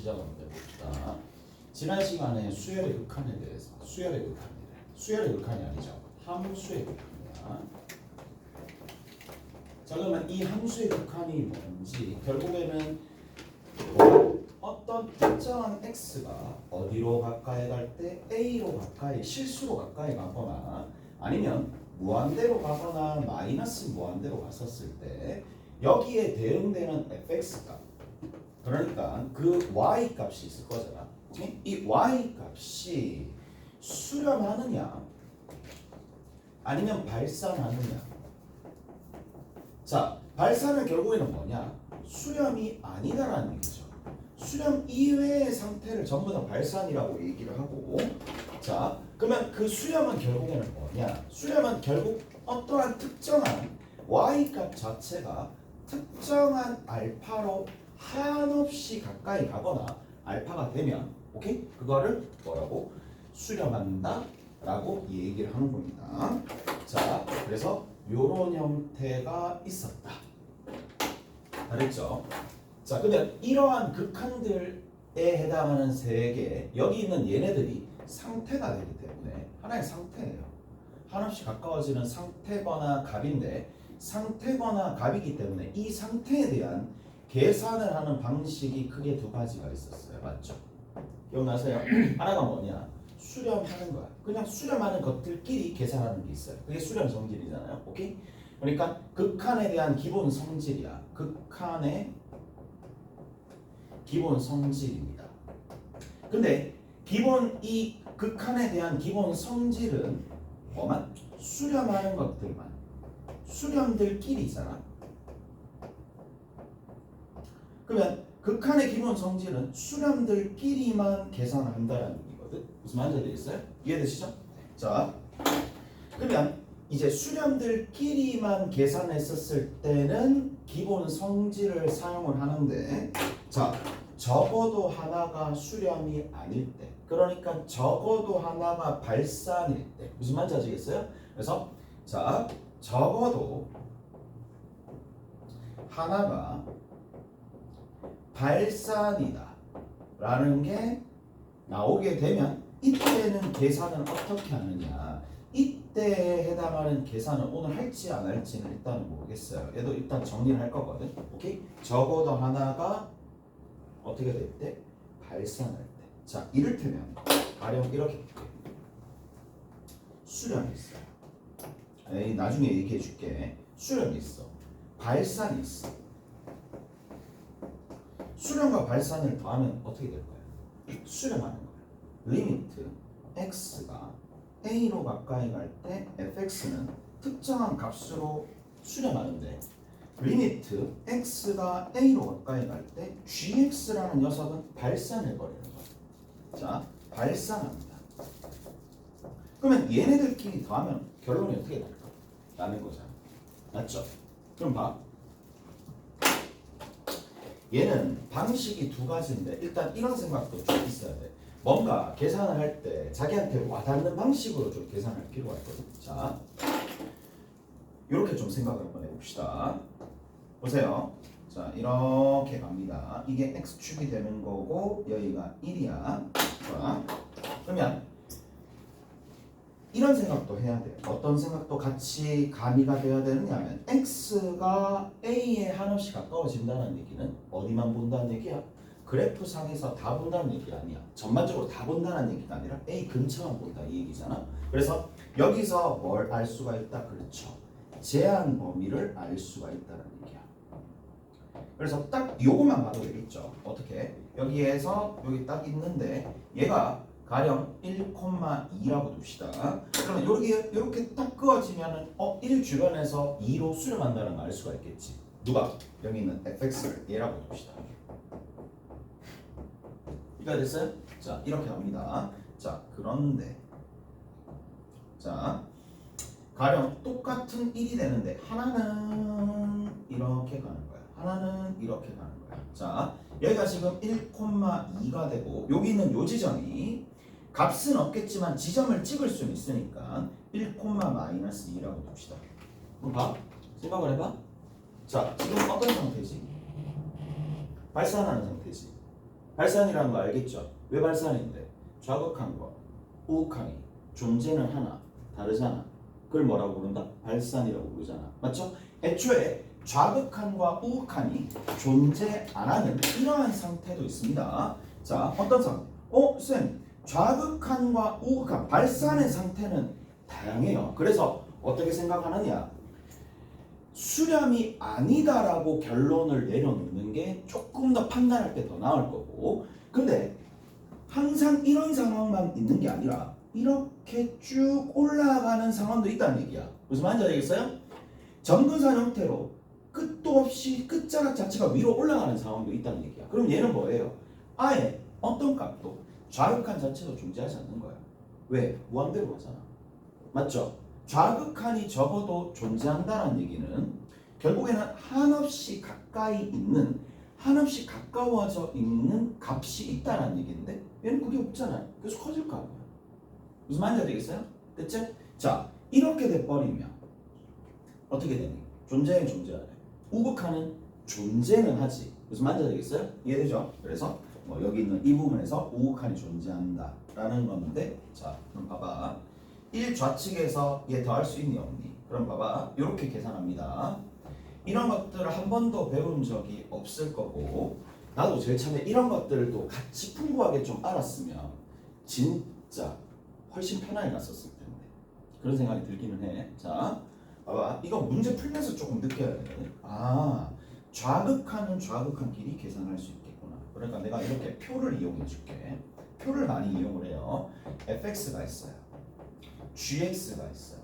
시작 한번 해봅시다. 지난 시간에 수열의 극한에 대해서 수열의 극한이 아니죠. 함수의 극한이야. 자, 그러면 이 함수의 극한이 뭔지 결국에는 어떤 특정한 x가 어디로 가까이 갈 때 a로 가까이 실수로 가까이 가거나 아니면 무한대로 가거나 마이너스 무한대로 갔었을 때 여기에 대응되는 fx가 그러니까 그 y 값이 있을 거잖아. 이 y 값이 수렴하느냐 아니면 발산하느냐. 자, 발산은 결국에는 뭐냐? 수렴이 아니다라는 얘기죠. 수렴 이외의 상태를 전부 다 발산이라고 얘기를 하고, 자, 그러면 그 수렴은 결국에는 뭐냐? 수렴은 결국 어떠한 특정한 y 값 자체가 특정한 알파로 한없이 가까이 가거나 알파가 되면, 오케이? 그거를 뭐라고? 수렴한다 라고 얘기를 하는 겁니다. 자, 그래서 요런 형태가 있었다. 알겠죠? 자, 그러면 이러한 극한들에 해당하는 세 개, 여기 있는 얘네들이 상태가 되기 때문에 하나의 상태예요. 한없이 가까워지는 상태거나 값인데 상태거나 값이기 때문에 이 상태에 대한 계산을 하는 방식이 크게 두 가지가 있었어요. 맞죠? 기억나세요? 하나가 뭐냐? 수렴하는 거야. 그냥 수렴하는 것들끼리 계산하는 게 있어요. 그게 수렴 성질이잖아요. 오케이? 그러니까 극한에 대한 기본 성질이야. 극한의 기본 성질입니다. 근데 이 극한에 대한 기본 성질은 뭐만? 수렴하는 것들만. 수렴들끼리잖아. 그러면 극한의 기본 성질은 수렴들끼리만 계산을 한다는 얘기거든. 무슨 말인지 되겠어요? 이해되시죠? 자, 그러면 이제 수렴들끼리만 계산했었을 때는 기본 성질을 사용을 하는데, 자, 적어도 하나가 수렴이 아닐 때, 그러니까 적어도 하나가 발산일 때, 무슨 말인지 아시겠어요? 그래서 자, 적어도 하나가 발산이다 라는 게 나오게 되면 이때는 계산을 어떻게 하느냐, 이때에 해당하는 계산을 오늘 할지 안 할지는 일단은 모르겠어요. 얘도 일단 정리를 할 거거든. 오케이? 적어도 하나가 어떻게 될 때? 발산할 때. 자, 이를테면 가령 이렇게 볼게. 수렴이 있어요. 나중에 얘기해 줄게. 수렴이 있어. 발산이 있어. 수렴과 발산을 더하면 어떻게 될 거야? 수렴하는 거야. 리미트 x가 a로 가까이 갈 때 fx는 특정한 값으로 수렴하는데 리미트 x가 a로 가까이 갈 때 gx라는 녀석은 발산해 버리는 거야. 자, 발산합니다. 그러면 얘네들끼리 더하면 결론이 어떻게 될까? 라는 거잖아. 맞죠? 그럼 봐. 얘는 방식이 두 가지인데 일단 이런 생각도 좀 있어야 돼. 뭔가 계산을 할 때 자기한테 와닿는 방식으로 좀 계산할 필요가 있거든. 자, 이렇게 좀 생각을 한번 해봅시다. 보세요. 자, 이렇게 갑니다. 이게 x축이 되는 거고 여기가 1이야. 자, 그러면 이런 생각도 해야 돼요. 어떤 생각도 같이 가미가 돼야 되느냐면 x가 a에 한없이 가까워진다는 얘기는 어디만 본다는 얘기야? 그래프 상에서 다 본다는 얘기 아니야. 전반적으로 다 본다는 얘기가 아니라 a 근처만 본다 이 얘기잖아. 그래서 여기서 뭘 알 수가 있다? 그렇죠. 제한 범위를 알 수가 있다는 얘기야. 그래서 딱 요것만 봐도 되겠죠. 어떻게? 여기에서 여기 딱 있는데 얘가 가령 1,2라고 둡시다. 그러면 이렇게 딱 그어지면은 1 주변에서 2로 수렴한다는 걸 알 수가 있겠지. 누가? 여기 있는 fx를 얘라고 둡시다. 이해가 됐어요? 자, 이렇게 합니다. 자, 그런데 자, 가령 똑같은 1이 되는데 하나는 이렇게 가는 거야. 하나는 이렇게 가는 거야. 자, 여기가 지금 1,2가 되고 여기 있는 요 지점이 값은 없겠지만 지점을 찍을 수는 있으니까 1,-2라고 둡시다. 그럼 봐. 생각을 해봐. 자, 지금 어떤 상태지? 발산하는 상태지. 발산이라는 거 알겠죠? 왜 발산인데? 좌극한과 우극한이 존재는 하나 다르잖아. 그걸 뭐라고 부른다? 발산이라고 부르잖아. 맞죠? 애초에 좌극한과 우극한이 존재 안 하는 이러한 상태도 있습니다. 자, 어떤 상태? 쌤, 좌극한과 우극한 발산의 상태는 다양해요. 그래서 어떻게 생각하느냐? 수렴이 아니다라고 결론을 내려놓는 게 조금 더 판단할 때 더 나을 거고, 근데 항상 이런 상황만 있는 게 아니라 이렇게 쭉 올라가는 상황도 있다는 얘기야. 무슨 말인지 알겠어요? 정근선 형태로 끝도 없이 끝자락 자체가 위로 올라가는 상황도 있다는 얘기야. 그럼 얘는 뭐예요? 아예 어떤 값도 좌극한 자체도 존재하지 않는 거야. 왜? 무한대로 가잖아. 맞죠? 좌극한이 적어도 존재한다는 얘기는 결국에는 한없이 가까이 있는, 한없이 가까워져 있는 값이 있다는 얘기인데 얘는 그게 없잖아요. 그래서 커질 거 아니야. 무슨 말인지 알겠어요? 됐지? 자, 이렇게 돼버리면 어떻게 되니? 존재는 존재하네. 우극한은 존재는 하지. 무슨 말인지 알겠어요? 이해되죠? 그래서 뭐 여기 있는 이 부분에서 우극한이 존재한다 라는 건데, 자 그럼 봐봐. 1 좌측에서 얘 더할 수 있니 없니? 그럼 봐봐. 이렇게 계산합니다. 이런 것들을 한 번도 배운 적이 없을 거고, 나도 제일 처음에 이런 것들을 또 같이 풍부하게 좀 알았으면 진짜 훨씬 편하게 갔었을 텐데, 그런 생각이 들기는 해. 자 봐봐. 이거 문제 풀면서 조금 느껴야 되거든. 아, 좌극한은 좌극한끼리 계산할 수 있겠구나. 그러니까 내가 이렇게 표를 이용해 줄게. 표를 많이 이용을 해요. fx가 있어요. gx가 있어요.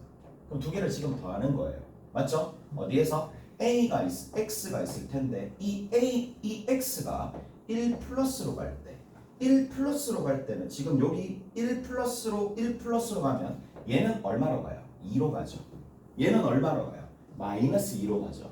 그럼 두 개를 지금 더하는 거예요. 맞죠? 어디에서? x가 있을 텐데 이 x가 1 플러스로 갈 때, 1 플러스로 갈 때는 지금 여기 1 플러스로 가면 얘는 얼마로 가요? 2로 가죠. 얘는 얼마로 가요? 마이너스 2로 가죠.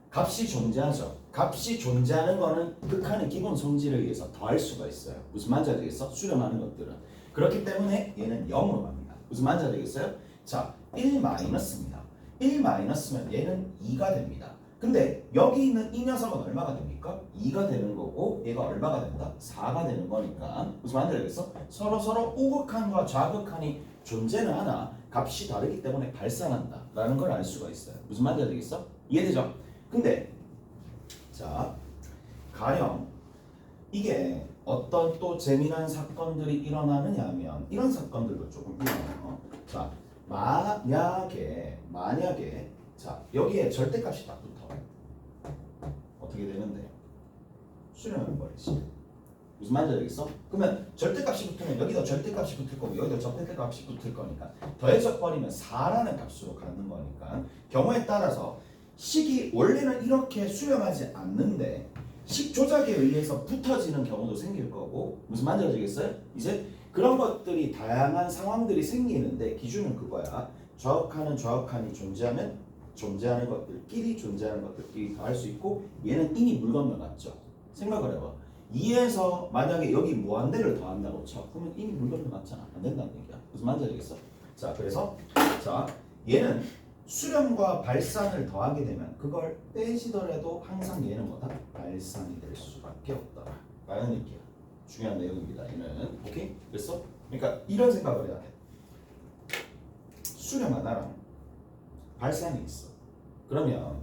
값이 존재하죠. 값이 존재하는 거는 극한의 기본 성질에 의해서 더할 수가 있어요. 무슨 말인지 알겠어? 수렴하는 것들은. 그렇기 때문에 얘는 0으로 갑니다. 무슨 말인지 알겠어요? 자, 1 마이너스입니다. 1 마이너스면 얘는 2가 됩니다. 근데 여기 있는 이 녀석은 얼마가 됩니까? 2가 되는 거고 얘가 얼마가 된다? 4가 되는 거니까. 무슨 말인지 알겠어? 서로 우극한과 좌극한이 존재는 하나 값이 다르기 때문에 발산한다 라는 걸 알 수가 있어요. 무슨 말인지 알겠어? 이해되죠? 근데 자, 가령 이게 어떤 또 재미난 사건들이 일어나느냐 하면 이런 사건들도 조금 일어나요. 자, 만약에 자 여기에 절대값이 딱 붙어. 어떻게 되는데? 수렴해버리지. 무슨 말인지 알겠어? 그러면 절대값이 붙으면 여기도 절대값이 붙을 거고 여기도 절대값이 붙을 거니까 더해져 버리면 4라는 값으로 가는 거니까 경우에 따라서 식이 원래는 이렇게 수렴하지 않는데 식 조작에 의해서 붙어지는 경우도 생길 거고. 무슨 말인지 알겠어요? 이제 그런 것들이 다양한 상황들이 생기는데 기준은 그거야. 좌극한이 존재하면 존재하는 것들끼리 더할 수 있고 얘는 이미 물 건너갔죠. 생각을 해봐. 2에서 만약에 여기 무한대를 더한다고 쳐. 그러면 이미 물 건너갔잖아. 안 된다는 얘기야. 무슨 말인지 알겠어? 자, 그래서 자 얘는 수렴과 발산을 더하게 되면 그걸 빼시더라도 항상 얘는 뭐다? 발산이 될 수밖에 없다 라는 얘기야. 중요한 내용입니다. 얘는. 오케이? 그래서 그러니까 이런 생각을 해야 돼. 수렴 하나랑 발산이 있어. 그러면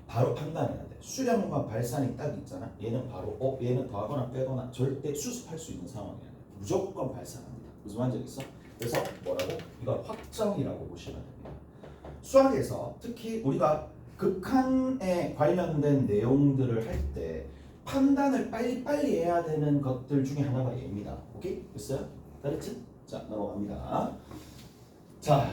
바로 판단해야 돼. 수렴과 발산이 딱 있잖아. 얘는 바로 얘는 더하거나 빼거나 절대 수습할 수 있는 상황이야. 무조건 발산합니다. 무슨 말인지 알겠어? 그래서 뭐라고? 이걸 확정이라고 보시면 됩니다. 수학에서 특히 우리가 극한에 관련된 내용들을 할 때 판단을 빨리빨리 해야 되는 것들 중에 하나가 얘입니다. 오케이? 됐어요? 알겠지? 자, 넘어갑니다. 자,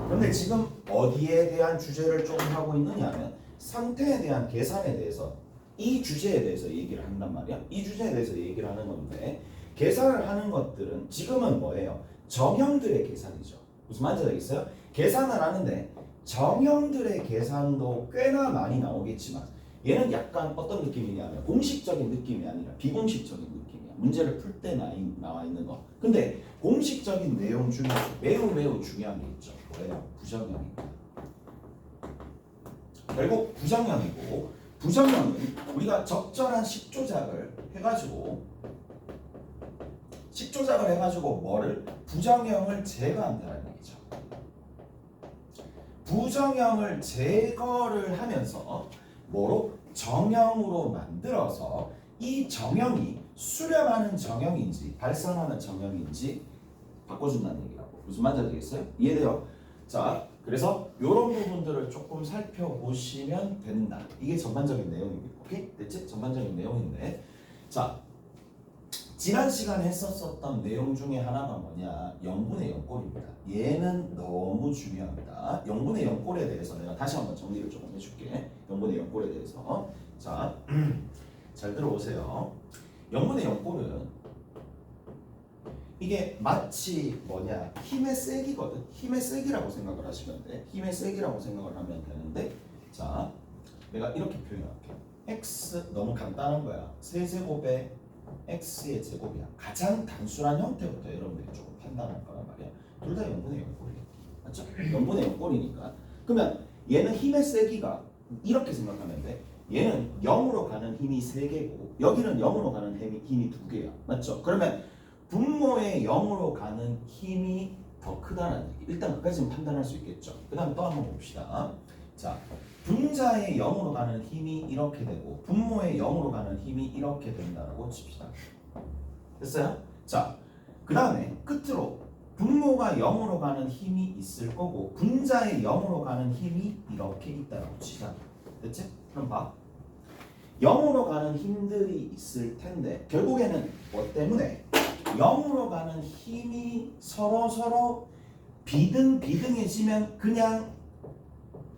그런데 지금 어디에 대한 주제를 조금 하고 있느냐 하면 상태에 대한 계산에 대해서 이 주제에 대해서 얘기를 한단 말이야. 이 주제에 대해서 얘기를 하는 건데 계산을 하는 것들은 지금은 뭐예요? 정형들의 계산이죠. 무슨 말인지 알겠어요? 계산을 하는데 정형들의 계산도 꽤나 많이 나오겠지만 얘는 약간 어떤 느낌이냐면 공식적인 느낌이 아니라 비공식적인 느낌이야. 문제를 풀 때 나와 있는 거. 근데 공식적인 내용 중에서 매우 중요한 게 있죠. 뭐예요? 부정형입니다. 결국 부정형이고 부정형은 우리가 적절한 식조작을 해가지고 뭐를 부정형을 제거한다는 얘기죠. 부정형을 제거를 하면서 뭐로 정형으로 만들어서 이 정형이 수렴하는 정형인지 발산하는 정형인지 바꿔준다는 얘기라고. 무슨 말인지 알겠어요? 이해돼요? 자, 그래서 이런 부분들을 조금 살펴보시면 된다. 이게 전반적인 내용입니다. 오케이? 됐지? 전반적인 내용인데, 자, 지난 시간에 했었던 내용 중에 하나가 뭐냐? 영분의 영꼴입니다. 얘는 너무 중요합니다. 영분의 영꼴에 대해서 내가 다시 한번 정리를 조금 해줄게. 영분의 영꼴에 대해서. 자, 잘 들어오세요. 영분의 영꼴은 이게 마치 뭐냐? 힘의 세기거든. 힘의 세기라고 생각을 하시면 돼. 힘의 세기라고 생각을 하면 되는데, 자, 내가 이렇게 표현할게. x 너무 간단한 거야. 세제곱에 x의 제곱이야. 가장 단순한 형태부터 여러분들이 조금 판단할 거란 말이야. 둘 다 영분의 영꼴이야. 맞죠? 영분의 영꼴이니까. 그러면 얘는 힘의 세기가 이렇게 생각하면 돼. 얘는 0으로 가는 힘이 3개고 여기는 0으로 가는 힘이 2개야. 맞죠? 그러면 분모의 0으로 가는 힘이 더 크다는 얘기. 일단 그까지는 판단할 수 있겠죠. 그 다음 또 한번 봅시다. 자, 분자의 0으로 가는 힘이 이렇게 되고 분모의 0으로 가는 힘이 이렇게 된다고 칩시다. 됐어요? 자, 그 다음에 끝으로 분모가 0으로 가는 힘이 있을 거고 분자의 0으로 가는 힘이 이렇게 있다고 치자. 됐지? 그럼 봐. 0으로 가는 힘들이 있을 텐데 결국에는 뭐 때문에 0으로 가는 힘이 서로 비등비등해지면 그냥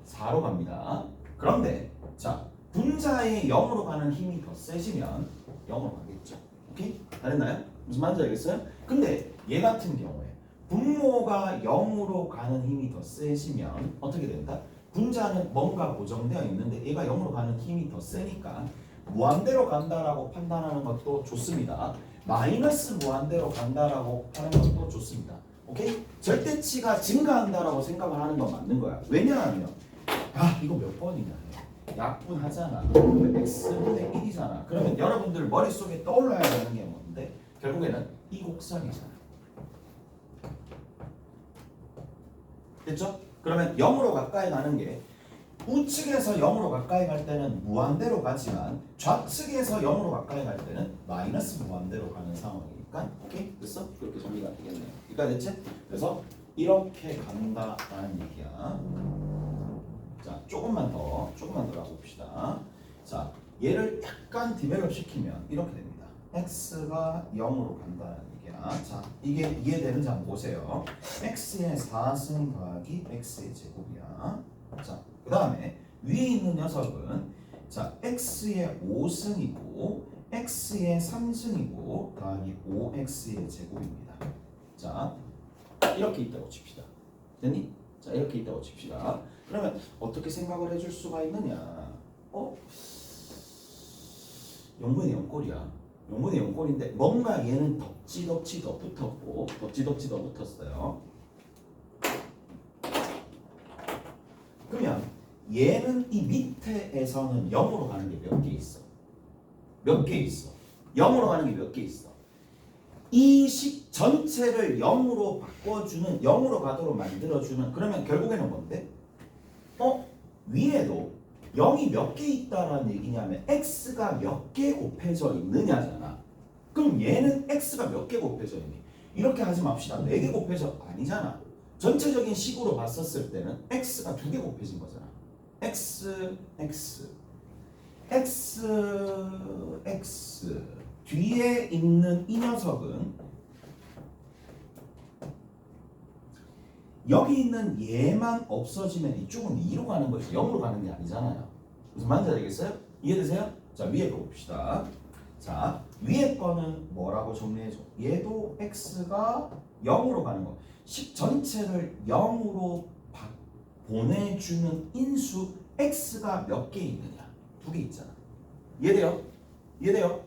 4로 갑니다. 그런데 자, 분자의 0으로 가는 힘이 더 세지면 0으로 가겠죠. 오케이? 다 됐나요? 무슨 말인지 알겠어요? 근데 얘 같은 경우에 분모가 0으로 가는 힘이 더 세지면 어떻게 된다? 분자는 뭔가 고정되어 있는데 얘가 0으로 가는 힘이 더 세니까 무한대로 간다라고 판단하는 것도 좋습니다. 마이너스 무한대로 간다라고 하는 것도 좋습니다. 오케이? 절대치가 증가한다라고 생각을 하는 건 맞는 거야. 왜냐하면 이거 몇 번이냐 해. 약분하잖아. x분의 1이잖아. 그러면 여러분들 머릿속에 떠올라야 되는 게 뭔데? 결국에는 이 곡선이잖아. 됐죠? 그러면 0으로 가까이 가는 게 우측에서 0으로 가까이 갈 때는 무한대로 가지만 좌측에서 0으로 가까이 갈 때는 마이너스 무한대로 가는 상황이니까 오케이? 됐어? 그렇게 정리가 되겠네요. 그러니까 됐지? 그래서 이렇게 간다라는 얘기야. 자, 조금만 더 가봅시다. 자, 얘를 약간 디벨롭 시키면 이렇게 됩니다. x가 0으로 간다는 얘기야. 자, 이게 이해되는지 한번 보세요. x의 4승 더하기 x의 제곱이야. 자, 그 다음에 위에 있는 녀석은 자, x의 5승이고 x의 3승이고 더하기 5x의 제곱입니다. 자, 이렇게 있다고 칩시다. 됐니? 자, 이렇게 있다고 칩시다. 그러면 어떻게 생각을 해줄 수가 있느냐? 영분의 영꼴이야. 영분의 영꼴인데 뭔가 얘는 덕지덕지 더 붙었고 덕지덕지 더 붙었어요. 그러면 얘는 이 밑에에서는 0으로 가는 게 몇 개 있어? 몇 개 있어? 0으로 가는 게 몇 개 있어? 이 식 전체를 0으로 바꿔주는 0으로 가도록 만들어주는 그러면 결국에는 뭔데? 위에도 0이 몇 개 있다라는 얘기냐면 x가 몇 개 곱해져 있느냐잖아. 그럼 얘는 x가 몇 개 곱해져 있니? 이렇게 하지 맙시다. 4개 곱해져 아니잖아. 전체적인 식으로 봤었을 때는 x가 2개 곱해진 거잖아. x 뒤에 있는 이 녀석은 여기 있는 얘만 없어지면 이쪽은 2로 가는 거지 0으로 가는 게 아니잖아요. 무슨 말인지 알겠어요? 이해되세요? 자, 위에 거 봅시다. 자, 위에 거는 뭐라고 정리해줘? 얘도 x가 0으로 가는 거. 식 전체를 0으로 보내주는 인수 x가 몇 개 있느냐? 2개 있잖아. 이해돼요? 이해돼요?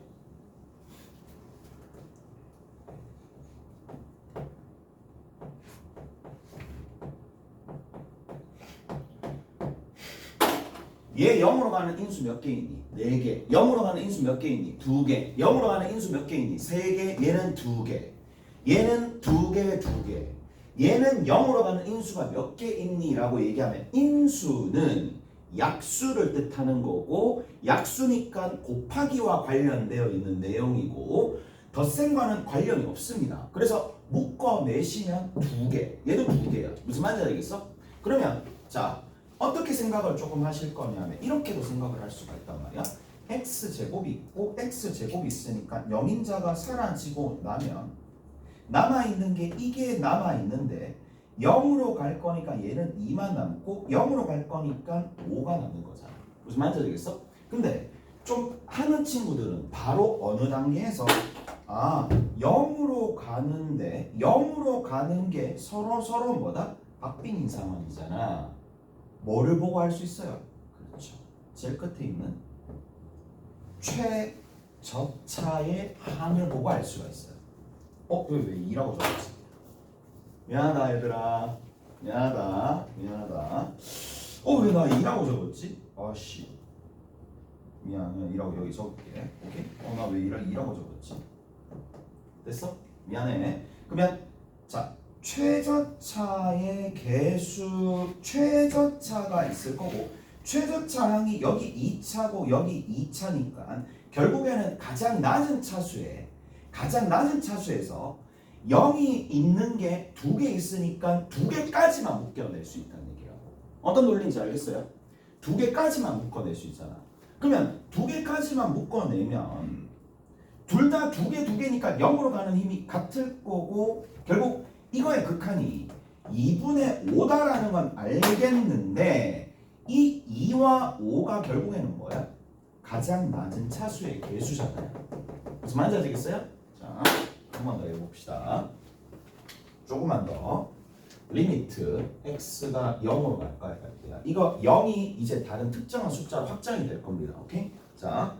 얘 0으로 가는 인수 몇 개 있니? 4개. 0으로 가는 인수 몇 개 있니? 2개. 0으로 가는 인수 몇 개 있니? 3개. 얘는 2개. 얘는 2개, 2개. 얘는 0으로 가는 인수가 몇 개 있니? 라고 얘기하면 인수는 약수를 뜻하는 거고 약수니까 곱하기와 관련되어 있는 내용이고 덧셈과는 관련이 없습니다. 그래서 묶어내시면 2개. 얘도 2개야. 무슨 말인지 알겠어? 그러면 자 어떻게 생각을 조금 하실 거냐면 이렇게도 생각을 할 수가 있단 말이야. x제곱이 있고 x제곱이 있으니까 영인자가 사라지고 나면 남아있는 게 이게 남아있는데 0으로 갈 거니까 얘는 2만 남고 0으로 갈 거니까 5가 남는 거잖아. 무슨 말인지 알겠어? 근데 좀 하는 친구들은 바로 어느 단계에서 0으로 가는데 0으로 가는 게 서로 뭐다? 박빙인 상황이잖아. 뭐를 보고 할 수 있어요? 그렇죠. 제일 끝에 있는 최적차의 항을 보고 알 수가 있어요. 왜 2라고 적었지? 미안하다 얘들아. 미안하다. 왜 나 2라고 적었지? 아씨. 미안. 2라고 여기 적을게. 오케이? 나 왜 2라고 적었지? 됐어? 미안해. 그러면 자 최저차의 개수 최저차가 있을 거고 최저차항이 여기 2차고 여기 2차니까 결국에는 가장 낮은 차수에서 0이 있는 게 2개 있으니까 2개까지만 묶어낼 수 있다는 얘기라고. 어떤 논리인지 알겠어요? 2개까지만 묶어낼 수 있잖아. 그러면 2개까지만 묶어내면 둘 다 2개니까 0으로 가는 힘이 같을 거고 결국 이거의 극한이 2분의 5다라는 건 알겠는데 이 2와 5가 결국에는 뭐야? 가장 낮은 차수의 개수잖아요. 무슨 말인지 아시겠어요? 자, 한 번 더 해봅시다. 조금만 더. 리미트 x가 0으로 갈까요? 이거 0이 이제 다른 특정한 숫자로 확장이 될 겁니다. 오케이? 자,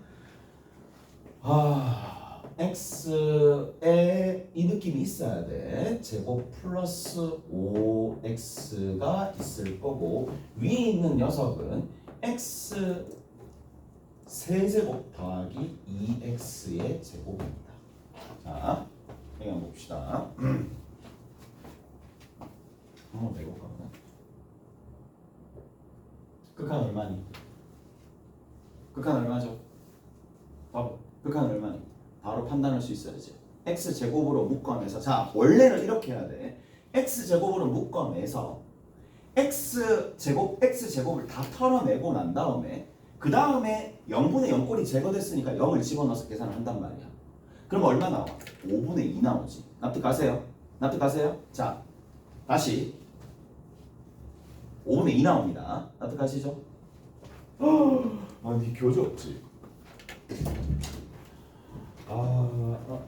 x에 이 느낌이 있어야 돼. 제곱 플러스 5x가 있을 거고 위에 있는 녀석은 x 세제곱 더하기 2x의 제곱입니다. 자, 이거 한번 봅시다. 한번 내볼까? 극한 얼마니? 극한 얼마죠? 바로 극한 얼마니? 바로 판단할 수 있어야지. x제곱으로 묶어내서 자 원래는 이렇게 해야 돼. x제곱으로 묶어내서 x제곱을 다 털어내고 난 다음에 그 다음에 0분의 0꼴이 제거됐으니까 0을 집어넣어서 계산을 한단 말이야. 그럼 얼마 나와? 5분의 2 나오지. 납득하세요? 자 다시 5분의 2 나옵니다. 납득하시죠? 아니 교재 없지? 안녕하세요.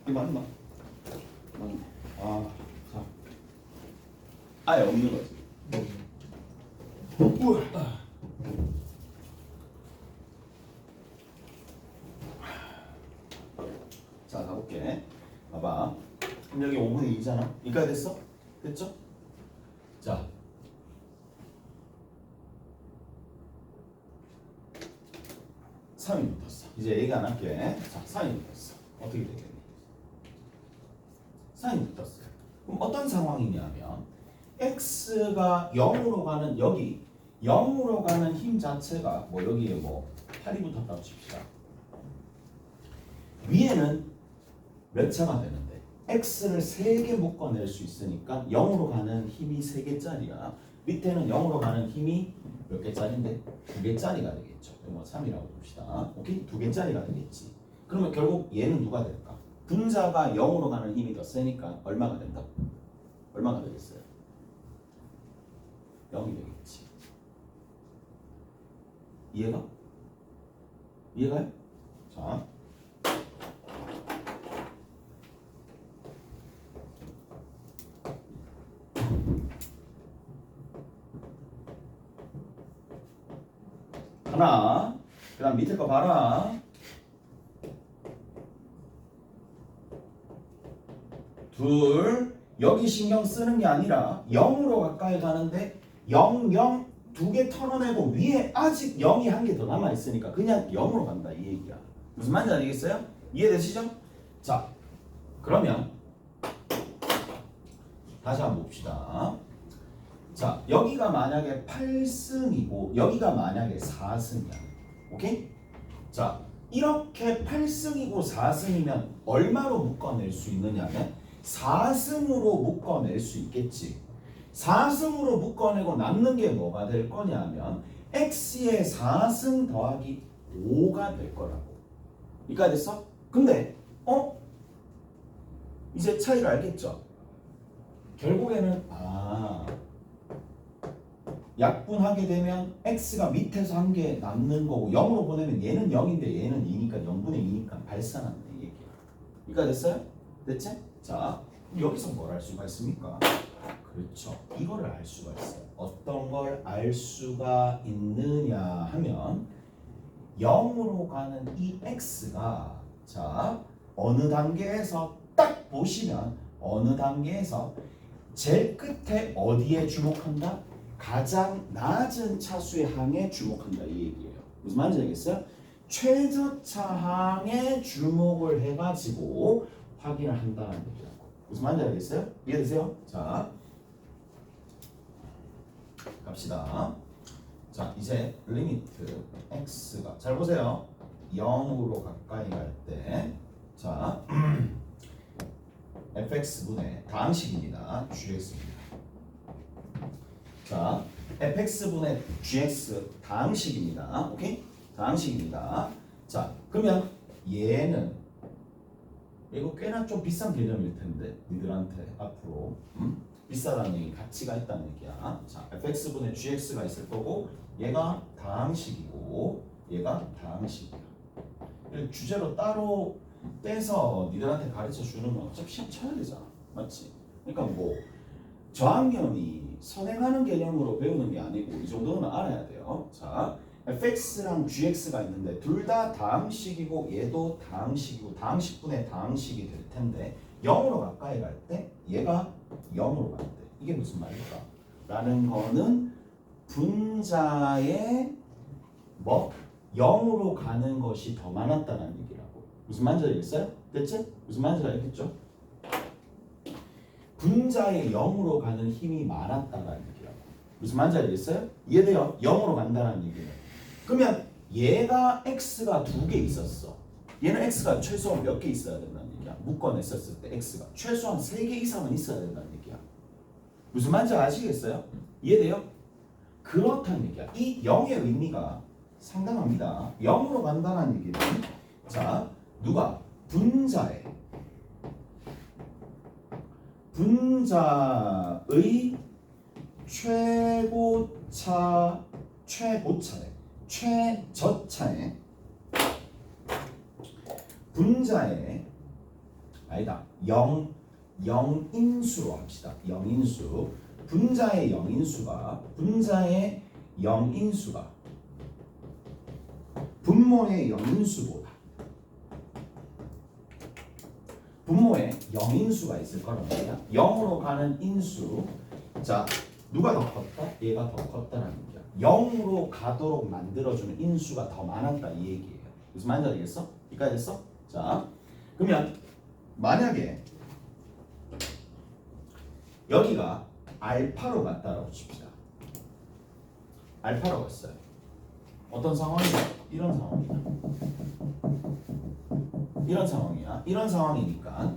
이거 맞나? 맞네. 자. 아예 없는 거지. 자, 가볼게. 봐봐. 그럼 여기 5분의 2잖아. 이까지 됐어? 됐죠? 자. (3이) 붙었어. 이제 얘기 안 할게. 자, (4이) 붙었어. 어떻게 되겠니? (4이) 붙었어요. 그럼 어떤 상황이냐면 x가 0으로 가는 여기 0으로 가는 힘 자체가 뭐 여기에 뭐 8이 붙었다고 칩시다. 위에는 몇 차가 되는데 x를 3개 묶어낼 수 있으니까 0으로 가는 힘이 3개짜리야. 밑에는 0으로 가는 힘이 몇 개짜리인데? 2개짜리가 되겠죠. 뭐 3이라고 봅시다. 오케이? 2개짜리가 되겠지. 그러면 결국 얘는 누가 될까? 분자가 0으로 가는 힘이 더 세니까 얼마가 된다? 얼마가 되겠어요? 0이 되겠지. 이해가? 이해가요? 자, 하나, 그 다음 밑에 거 봐라. 둘, 여기 신경 쓰는 게 아니라 0으로 가까이 가는데 0, 0 두 개 털어내고 위에 아직 0이 한 개 더 남아 있으니까 그냥 0으로 간다 이 얘기야. 무슨 말인지 알겠어요? 이해되시죠? 자, 그러면 다시 한번 봅시다. 자, 여기가 만약에 8승이고 여기가 만약에 4승이야. 오케이? 자, 이렇게 8승이고 4승이면 얼마로 묶어낼 수 있느냐면 4승으로 묶어낼 수 있겠지. 4승으로 묶어내고 남는 게 뭐가 될 거냐면 x의 4승 더하기 5가 될 거라고. 이까지 됐어? 근데 이제 차이를 알겠죠? 결국에는 약분하게 되면 x가 밑에서 한 개 남는 거고 0으로 보내면 얘는 0인데 얘는 2니까 0분의 2니까 발산하는 얘기야. 이까지 됐어요? 됐지? 자, 여기서 뭘 알 수가 있습니까? 그렇죠. 이거를 알 수가 있어요. 어떤 걸 알 수가 있느냐 하면 0으로 가는 이 x가 자 어느 단계에서 딱 보시면 어느 단계에서 제일 끝에 어디에 주목한다? 가장 낮은 차수의 항에 주목한다 이 얘기예요. 무슨 말인지 알겠어요? 최저차항에 주목을 해가지고 확인을 한다는 얘기라고. 무슨 말인지 알겠어요? 이해되세요? 자, 갑시다. 자, 이제 리미트 x가 잘 보세요. 0으로 가까이 갈 때 자 fx분의 다항식입니다. gx입니다. 자, fx분의 gx 다항식입니다. 오케이? 다항식입니다. 자, 그러면 얘는 이거 꽤나 좀 비싼 개념일 텐데 니들한테 앞으로 비싸다는 얘기 가치가 있다는 얘기야. 자, fx분의 gx가 있을 거고 얘가 다항식이고 얘가 다항식이야. 주제로 따로 떼서 니들한테 가르쳐 주는 건 어차피 시험 쳐야 되잖아. 맞지? 그러니까 뭐 저학년이 선행하는 개념으로 배우는 게 아니고 이 정도는 알아야 돼요. 자, fx랑 gx가 있는데 둘 다 다항식이고 얘도 다항식이고 다항식분의 다항식이 될 텐데 0으로 가까이 갈 때 얘가 0으로 갈 때 이게 무슨 말일까? 라는 거는 분자의 0으로 가는 것이 더 많았다는 얘기라고. 무슨 말인지 알겠어요? 됐지? 무슨 말인지 알겠죠? 분자의 0으로 가는 힘이 많았다는 얘기라고. 무슨 말인지 알겠어요? 이해돼요? 0으로 간다는 얘기예요. 그러면 얘가 x가 2개 있었어. 얘는 x가 최소한 몇 개 있어야 된다는 얘기야. 묶어냈었을 때 x가 최소한 3개 이상은 있어야 된다는 얘기야. 무슨 말인지 아시겠어요? 이해돼요? 그렇다는 얘기야. 이 0의 의미가 상당합니다. 0으로 간다는 얘기는 자, 누가? 분자의 최저차의 분자의 아니다 0인수로 합시다. 0인수 분자의 0인수가 분모의 0인수보다 분모에 0인수가 있을 거란 말이야. 0으로 가는 인수. 자, 누가 더 컸다? 얘가 더 컸다라는 얘기야. 0으로 가도록 만들어주는 인수가 더 많았다 이 얘기예요. 무슨 말인지 알겠어? 여기까지 됐어? 자, 그러면 만약에 여기가 알파로 갔다라고 칩시다. 알파로 갔어요. 어떤 상황이냐? 이런 상황이다. 이런 상황이야. 이런 상황이니까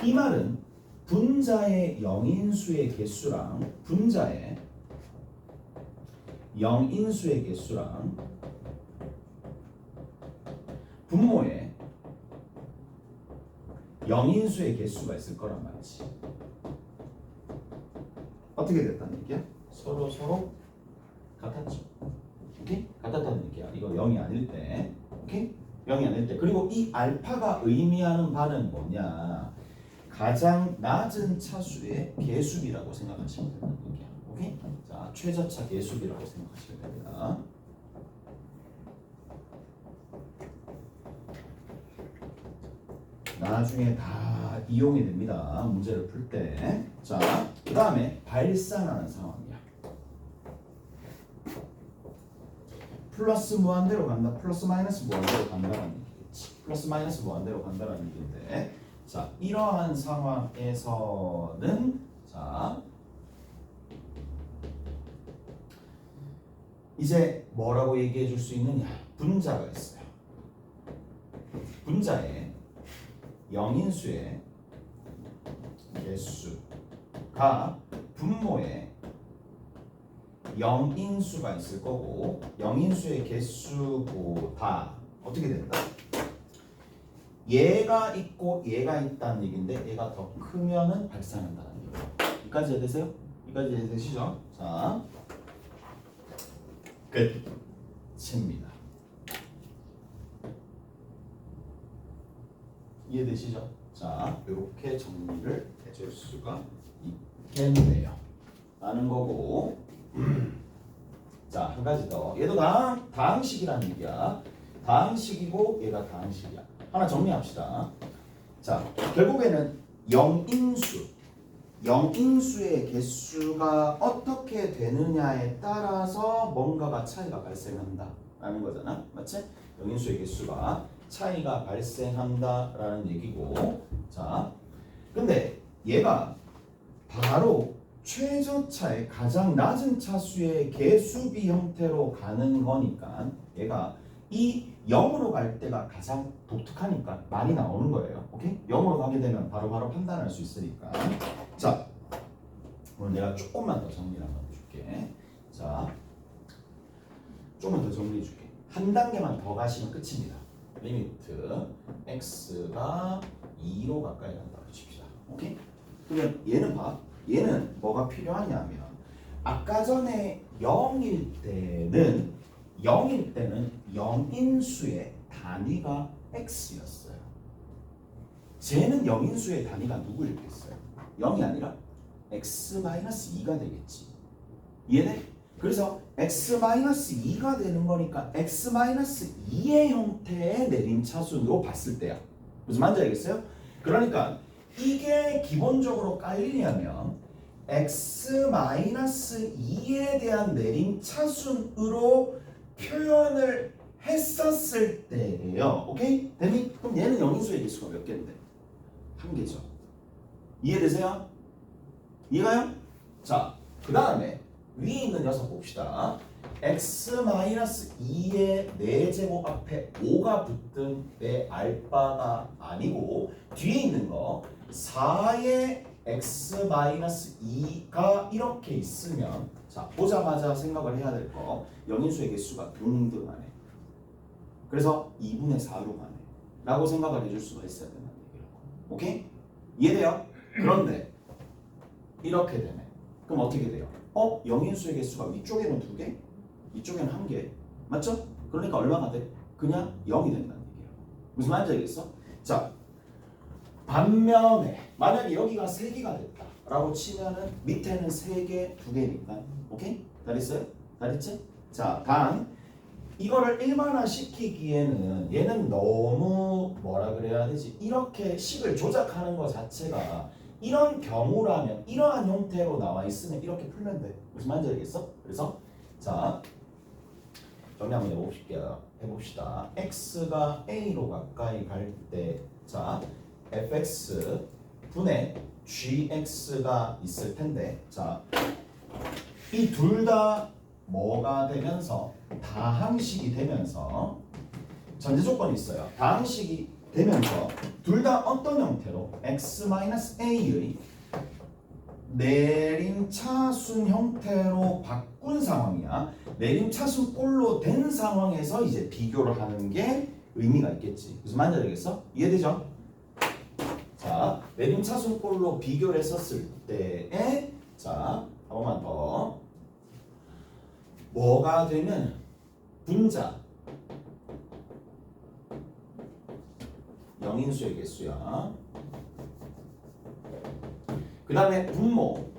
이 말은 분자의 0인수의 개수랑 분자의 0인수의 개수랑 분모에 영인수의 개수가 있을 거란 말이지. 어떻게 됐다는 얘기야? 서로 같았죠. 오케이? 같았다는 얘기야. 이거 0이 아닐 때. 오케이? 0이 아닐 때. 그리고 이 알파가 의미하는 바는 뭐냐? 가장 낮은 차수의 개수비라고 생각하시면 된다는 얘기야. 오케이? 자, 최저차 개수비라고 생각하시면 됩니다. 나중에 다 이용이 됩니다. 문제를 풀 때. 자, 그 다음에 발산하는 상황이야. 플러스 무한대로 간다. 플러스 마이너스 무한대로 간다라는 얘기겠지. 플러스 마이너스 무한대로 간다라는 얘기인데, 자, 이러한 상황에서는 자, 이제 뭐라고 얘기해 줄 수 있느냐? 분자가 있어요. 분자에 영인수의 개수가 분모에 영인수가 있을 거고, 영인수의 개수보다 어떻게 된다? 얘가 있고 얘가 있다는 얘기인데 얘가 더 크면은 발산한다는 얘기예요. 여기까지 이해되세요? 여기까지 이해되시죠? 자, 끝입니다. 이해되시죠? 자, 이렇게 정리를 해줄 수가 있겠네요. 라는 거고. 자, 한 가지 더. 얘도 다항식이라는 얘기야. 다항식이고 얘가 다항식이야. 하나 정리합시다. 자, 결국에는 영인수의 개수가 어떻게 되느냐에 따라서 뭔가가 차이가 발생한다 라는 거잖아. 맞지? 영인수의 개수가 차이가 발생한다라는 얘기고. 자, 근데 얘가 바로 최저차의 가장 낮은 차수의 개수비 형태로 가는 거니까 얘가 이 0으로 갈 때가 가장 독특하니까 많이 나오는 거예요. 오케이? 0으로 가게 되면 바로바로 판단할 수 있으니까. 자, 오늘 내가 조금만 더 정리를 한번 해줄게. 자, 조금만 더 정리해 줄게. 한 단계만 더 가시면 끝입니다. 리미트 x가 2로 가까이 간다고 칩시다. 오케이? 그러면 얘는 봐. 얘는 뭐가 필요하냐면 아까 전에 0일 때는 영인수의 단위가 x였어요. 쟤는 영인수의 단위가 누구였겠어요? 0이 아니라 x-2가 되겠지. 이해돼? 그래서 x-2가 되는 거니까 x-2의 형태의 내림차순으로 봤을 때야. 무슨 말인지 알겠어요? 그러니까 이게 기본적으로 깔리려면 x-2에 대한 내림차순으로 표현을 했었을 때예요. 오케이? 되니? 그럼 얘는 영인수의 개수가 몇 개인데? 한 개죠. 이해되세요? 이해가요? 자, 그 다음에 위에 있는 녀석 봅시다. x-2의 4제곱 앞에 5가 붙든 내 알바가 아니고 뒤에 있는 거 4의 x-2가 이렇게 있으면 자, 보자마자 생각을 해야 될 거 영인수의 개수가 동등하네. 그래서 2분의 4로 가네 라고 생각을 해줄 수가 있어야 된다는 얘기라고. 오케이? 이해돼요? 그런데 이렇게 되네. 그럼 어떻게 돼요? 영인수의 개수가 위쪽에는 2개, 이쪽에는 1개. 맞죠? 그러니까 얼마가 돼? 그냥 0이 된다는 얘기예요. 무슨 말인지 알겠어? 자, 반면에 만약에 여기가 3개가 됐다 라고 치면은 밑에는 3개, 2개니까. 오케이? 다 됐어요? 다 됐지? 자, 단 이거를 일반화시키기에는 얘는 너무 뭐라 그래야 되지? 이렇게 식을 조작하는 것 자체가 이런 경우라면 이러한 형태로 나와 있으면 이렇게 풀면 돼. 무슨 말인지 알겠어? 그래서 자, 정리 한번 해봅시다. x가 a로 가까이 갈 때 자, fx 분의 gx가 있을 텐데 자, 이 둘 다 뭐가 되면서 다항식이 되면서 전제 조건이 있어요. 다항식이 되면서 둘 다 어떤 형태로 x-a의 내림차순 형태로 바꾼 상황이야. 내림차순 꼴로 된 상황에서 이제 비교를 하는 게 의미가 있겠지. 무슨 말인지 알겠어? 이해되죠? 자, 내림차순꼴로 비교를 했었을 때에 자, 한 번만 더 뭐가 되면 분자 영인수의 개수야. 그 다음에 분모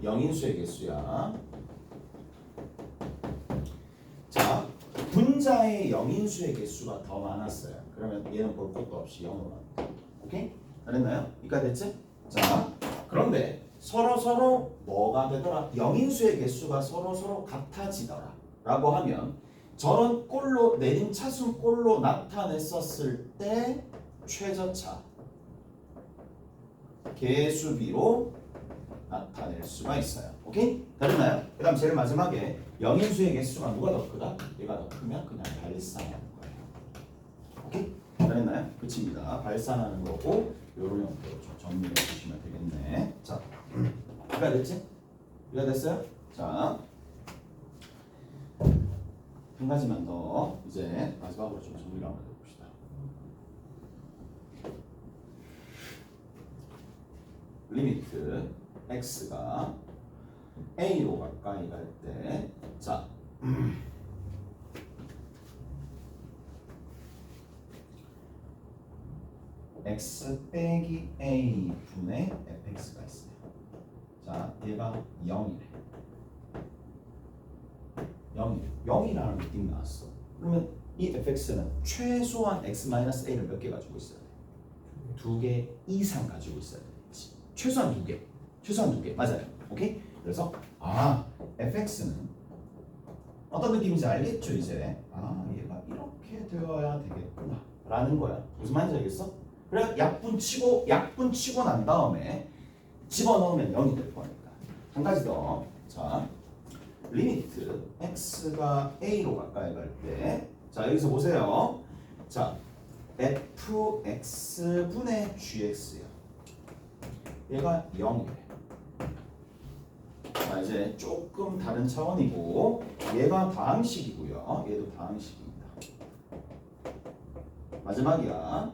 영인수의 개수야. 자, 분자의 영인수의 개수가 더 많았어요. 그러면 얘는 볼 것도 없이 0으로 갑니다. 오케이? 알았나요? 이까지 됐지? 자, 그런데 서로 뭐가 되더라? 영인수의 개수가 서로 같아지더라 라고 하면 저런 꼴로 내림차순 꼴로 나타냈었을 때 최저차 개수비로 나타낼 수가 있어요. 오케이? 다르나요? 그 다음 제일 마지막에 영인수의 개수가 누가 더 크다? 얘가 더 크면 그냥 발산하는 거예요. 오케이? 다르나요? 그치입니다. 발산하는 거고 요런 형태로 좀 정리해 주시면 되겠네. 자, 이해가 됐지? 이해가 됐어요? 자, 한 가지만 더 이제 마지막으로 좀 정리를 한번 해봅시다. 리미트 x가 a로 가까이 갈 때, 자, x 빼기 a 분의 fx가 있어요. 자, 얘가 0이래. 0이라는 느낌이 나왔어. 그러면 이 fx는 최소한 x-a를 몇 개 가지고 있어야 돼? 2개 이상 가지고 있어야 되지. 최소한 2개. 최소한 2개. 맞아요. 오케이? 그래서 fx는 어떤 느낌인지 알겠죠, 이제? 얘가 이렇게 되어야 되겠구나 라는 거야. 무슨 말인지 알겠어? 그래 약분 치고 난 다음에 집어넣으면 0이 될 거니까. 한 가지 더. 자, 리미트 x가 a로 가까이 갈 때, 자 여기서 보세요. 자, fx분의 gx요. 얘가 0이래. 자, 이제 조금 다른 차원이고 얘가 다항식이고요. 얘도 다항식입니다. 마지막이야.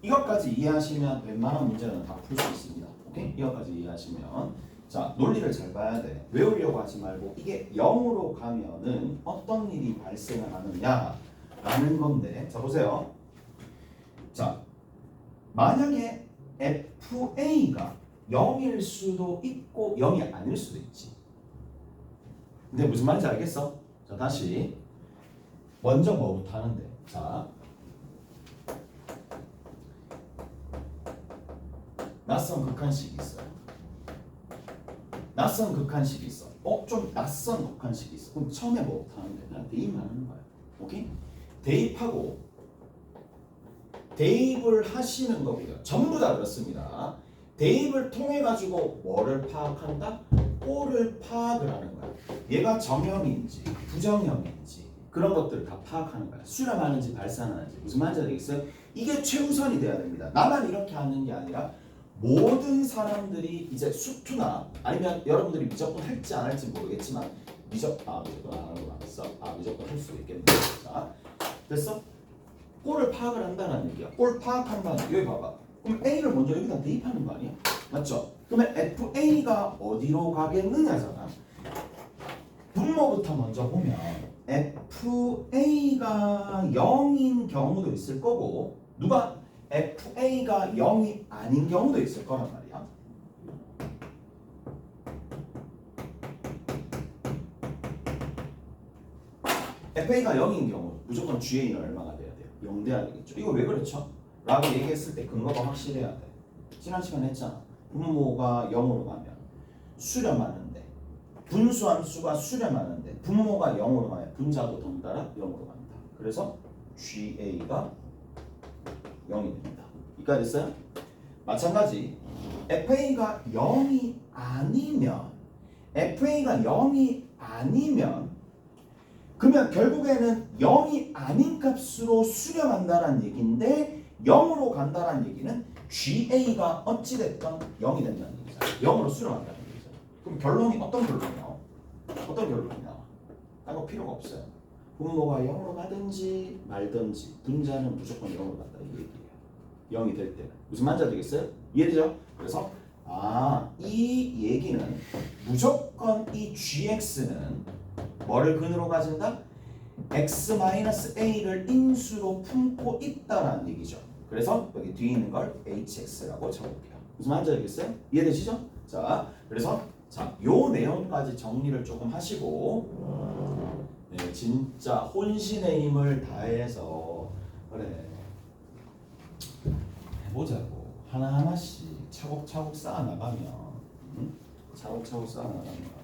이것까지 이해하시면 웬만한 문제는 다 풀 수 있습니다. 오케이? 이것까지 이해하시면, 자, 논리를 잘 봐야 돼. 외우려고 하지 말고 이게 0으로 가면은 어떤 일이 발생을 하느냐라는 건데, 자 보세요. 자, 만약에 FA가 0일 수도 있고 0이 아닐 수도 있지. 근데 무슨 말인지 알겠어? 자, 다시 먼저 뭐부터 하는데, 자, 낯선 극한식이 있어요. 낯선 극한식이 있어. 좀 낯선 극한식이 있어. 그럼 처음에 뭐부터 하는데? 그냥 대입하는 거야. 오케이? 대입하고, 대입을 하시는 거고요. 전부 다 그렇습니다. 대입을 통해 가지고 뭐를 파악한다? 꼴을 파악을 하는 거야. 얘가 정형인지 부정형인지 그런 것들을 다 파악하는 거야. 수렴하는지 발산하는지. 무슨 말인지 알겠어요? 이게 최우선이 돼야 됩니다. 나만 이렇게 하는 게 아니라 모든 사람들이 이제 수투나 아니면 여러분들이 미적분 할지 안 할지 모르겠지만 미적분 안 하는 거 맞어? 미적분 할 수도 있겠네. 자, 됐어? 꼴을 파악을 한다는 얘기야. 꼴 파악한다는 얘기. 여기 봐봐. 그럼 A를 먼저 여기다 대입하는 거 아니야? 맞죠? 그러면 FA가 어디로 가겠느냐잖아. 분모부터 먼저 보면 FA가 0인 경우도 있을 거고, 누가? FA가 0이 아닌 경우도 있을 거란 말이야. FA가 0인 경우 무조건 GA는 얼마가 돼야 돼요? 0 돼야 되겠죠. 이거 왜 그렇죠? 라고 얘기했을 때 근거가 확실해야 돼. 지난 시간에 했잖아. 분모가 0으로 가면 수렴하는데, 분수함수가 수렴하는데 분모가 0으로 가면 분자도 덩달아 0으로 갑니다. 그래서 GA가 0이 됩니다. 이까지 됐어요? 마찬가지 FA가 0이 아니면 그러면 결국에는 0이 아닌 값으로 수렴한다는 얘기인데 0으로 간다는 얘기는 GA가 어찌됐든 0이 된다는 얘기잖아. 0으로 수렴한다는 얘기잖아. 그럼 결론이 어떤 결론이 나와? 딴 거 필요가 없어요. 분모가 0으로 가든지 말든지 분자는 무조건 0으로 간다 이 얘기예요. 0이 될 때는. 무슨 말인지 알겠어요? 이해되죠? 그래서 이 얘기는 무조건 이 gx는 뭐를 근으로 가진다? x-a를 인수로 품고 있다라는 얘기죠. 그래서 여기 뒤에 있는 걸 hx라고 적을게요. 무슨 말인지 알겠어요? 이해되시죠? 자, 그래서 요 내용까지 정리를 조금 하시고 네, 진짜 혼신의 힘을 다해서 그래 해보자고. 하나하나씩 차곡차곡 쌓아나가면 응? 차곡차곡 쌓아나가면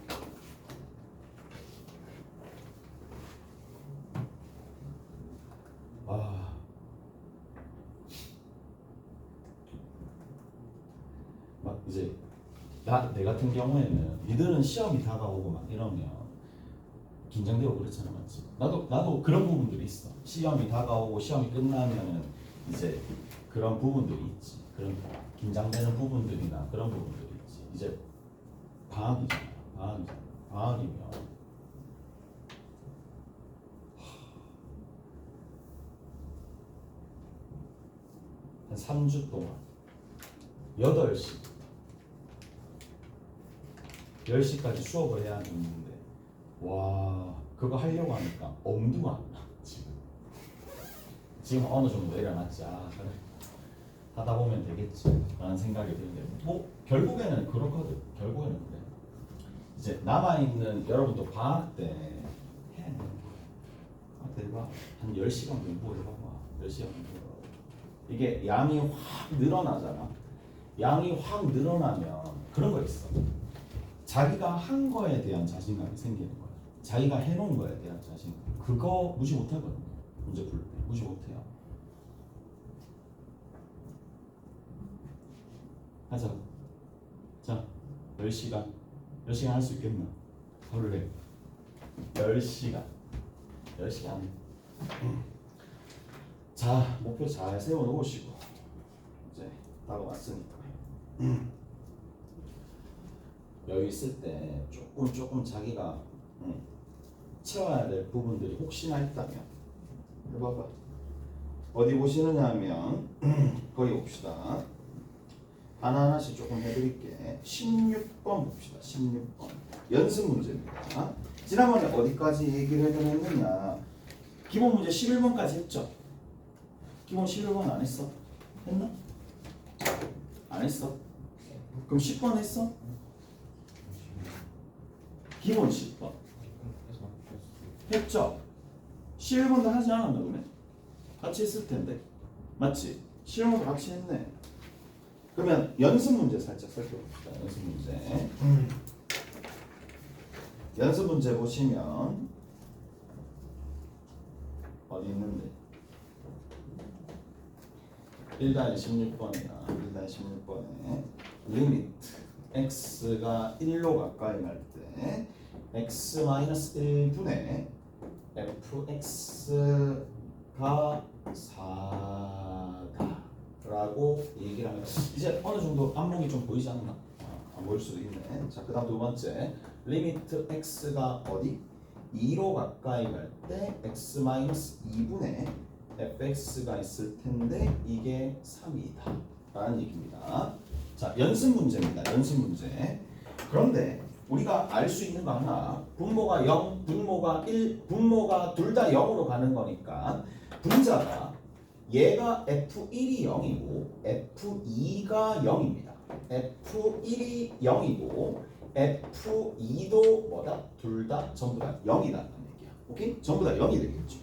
막 이제 내 같은 경우에는 니들은 시험이 다가오고 막 이러면 긴장되고 그렇잖아, 맞지? 나도 그런 부분들이 있어. 시험이 다가오고 시험이 끝나면은 이제 그런 부분들이 있지. 그런 긴장되는 부분들이나 그런 부분들이 있지. 이제 방학이면 한 3주 동안 8시 10시까지 수업을 해야 되는데 와 그거 하려고 하니까 엄두가 안 나. 지금 어느 정도 일어났지. 그래 하다 보면 되겠지 라는 생각이 드는데 뭐 결국에는 그렇거든. 결국에는 그래. 이제 남아있는 여러분도 방학 때 해. 해봐. 한 10시간 공부해봐봐. 10시간 공부해봐. 이게 양이 확 늘어나잖아. 양이 확 늘어나면 그런 거 있어. 자기가 한 거에 대한 자신감이 생기는 거야. 자기가 해놓은 거에 대한 자신감. 그거 무시 못하거든요. 문제 풀 때 무시 못해요. 하자. 자, 10시간. 10시간 할 수 있겠나? 하루에 10시간. 10시간. 자, 목표 잘 세워놓으시고 이제 다가왔으니까 여유 있을 때 조금 자기가 채워야 될 부분들이 혹시나 있다면 해봐봐. 어디 보시느냐 하면 거기 봅시다. 하나하나씩 조금 해드릴게. 16번 봅시다. 16번 연습 문제입니다. 지난번에 어디까지 얘기를 해드렸느냐. 기본 문제 11번까지 했죠. 기본 11번 안 했어? 했나? 안 했어? 그럼 10번 했어? 기본 10번 했죠? 11번도 하지 않았나 그러면? 같이 했을 텐데 맞지? 11번도 같이 했네. 그러면 연습 문제 살짝 살펴봅시다. 연습 문제. 연습 문제 보시면 어디 있는데 1-16번이야. 1-16번에 리미트 x가 1로 가까이 갈 때 x-1분의 fx가 4다 라고 얘기를 하면 이제 어느 정도 안목이 좀 보이지 않나? 안 보일 수도 있네. 자, 그 다음 두 번째 리미트 x가 어디? 2로 가까이 갈 때 x-2분의 fx가 있을 텐데 이게 3이다 라는 얘기입니다. 자, 연습 문제입니다. 연습 문제. 그런데 우리가 알 수 있는 거 하나, 분모가 0, 분모가 1, 분모가 둘 다 0으로 가는 거니까 분자가 얘가 f1이 0이고 f2가 0입니다. f1이 0이고 f2도 뭐다? 둘 다 전부 다 0이다는 얘기야. 오케이? 전부 다 0이 되겠죠.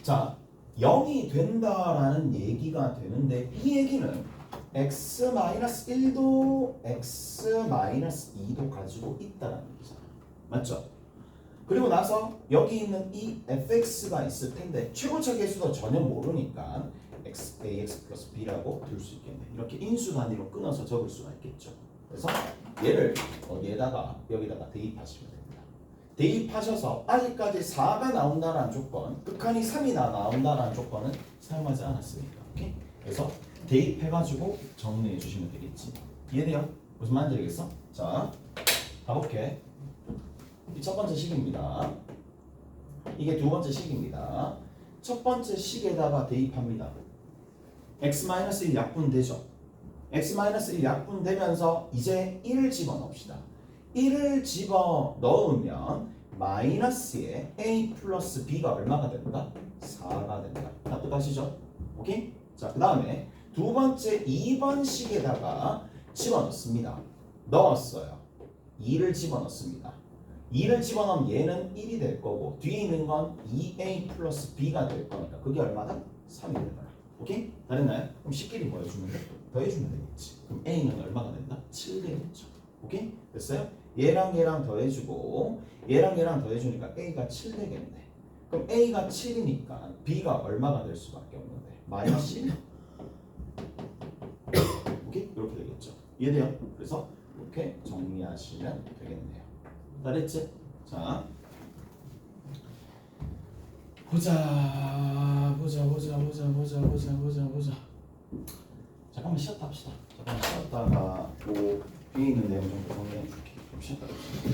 자, 0이 된다라는 얘기가 되는데 이 얘기는 x-1도 x-2도 가지고 있다는 얘기잖아. 맞죠? 그리고 나서 여기 있는 이 fx가 있을 텐데 최고차 계수도 전혀 모르니까 ax 플러스 b라고 둘 수 있겠네. 이렇게 인수 단위로 끊어서 적을 수가 있겠죠. 그래서 얘를 어디에다가 여기다가 대입하시면 됩니다. 대입하셔서 아직까지 4가 나온다는 조건, 극한이 3이 나온다는 조건은 사용하지 않았으니까. 오케이? 그래서 대입해가지고 정리해 주시면 되겠지. 이해돼요? 무슨 말인지 알겠어? 자, 가볼게. 이 첫 번째 식입니다. 이게 두 번째 식입니다. 첫 번째 식에다가 대입합니다. x-1 약분되죠. x-1 약분되면서 이제 1을 집어넣읍시다. 1을 집어넣으면 마이너스에 a 플러스 b가 얼마가 된다? 4가 된다. 납득하시죠? 오케이? 자, 그 다음에 두 번째 2번 식에다가 집어넣습니다. 넣었어요. 2를 집어넣습니다. 2를 집어넣으면 얘는 1이 될 거고 뒤에 있는 건 2a 플러스 b가 될 거니까 그게 얼마다? 3이 될 거야. 오케이? 다 됐나요? 그럼 식끼리 뭐 해주면 돼? 더해주면 되겠지. 그럼 a는 얼마가 된다? 7 되겠죠. 오케이? 됐어요? 얘랑 얘랑 더해주고 얘랑 얘랑 더해주니까 a가 7 되겠네. 그럼 a가 7이니까 b가 얼마가 될 수밖에 없는데 마이너스 1. 오케이? 이렇게 되겠죠. 이해돼요? 그래서 이렇게 정리하시면 되겠네요. 다 됐지? 자, 보자. 잠깐만 쉬었다 합시다. 잠깐만 쉬었다가 그 뒤에 있는 내용 좀 정리해 줄게. 좀 쉬었다 합시다.